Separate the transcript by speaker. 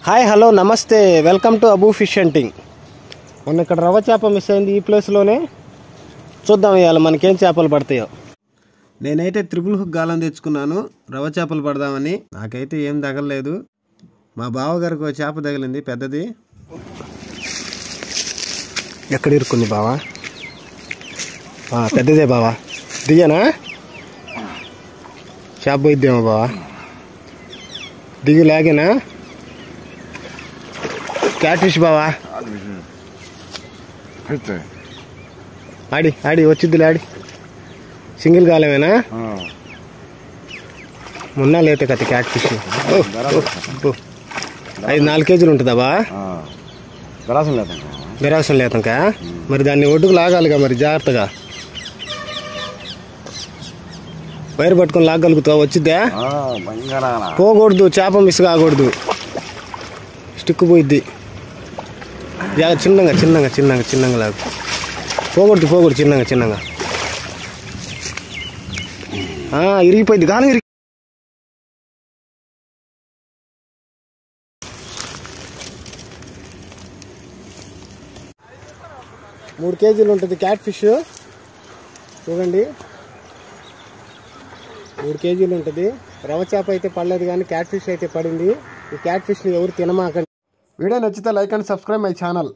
Speaker 1: Hi hello నమస్తే welcome to Abu fish hunting. మొన్న ఇక్కడ రవ్వ చేప మిస్ అయింది ఈ ప్లేస్లోనే. చూద్దాం ఇవాళ మనకేం చేపలు పడతాయో. నేనైతే త్రిపుల్ హుక్ గాలం తెచ్చుకున్నాను రవ్వ చేపలు పడదామని. నాకైతే ఏం తగలలేదు. మా బావగారికి ఒక చేప తగిలింది పెద్దది. ఎక్కడ ఇరుక్కుంది బావా? పెద్దదే బావా. దిగానా? చేప పోయిద్దేమో బావా. దిగి లాగేనా? క్యాట్ ఫిష్ బావా. ఆడి ఆడి వచ్చిద్దిలే ఆడి. సింగిల్ గాలమేనా? మొన్న లేతే కథ క్యాట్ ఫిష్ 5-4 కేజీలు ఉంటుందా బా? గరాసం లేతంకా. మరి దాన్ని ఒడ్డుకు లాగాలిగా మరి జాగ్రత్తగా. వైర్ పట్టుకొని లాగలుగుతావు? వచ్చిద్దా? పోకూడదు, చేప మిస్ కాకూడదు. స్టిక్ పోయిద్ది. చిన్నగా చిన్నగా చిన్నగా చిన్నగా లాగు. పోకూడదు చిన్నగా చిన్నగా. ఇరిగిపోయింది గాలం. 3 కేజీలు ఉంటుంది క్యాట్ ఫిష్. చూడండి 3 కేజీలు ఉంటుంది. రవ్వ చేప అయితే పడలేదు కానీ క్యాట్ ఫిష్ అయితే పడింది. ఈ క్యాట్ ఫిష్ని ఎవరు తినమాకండి. వీడియో నచ్చితే like and subscribe my channel.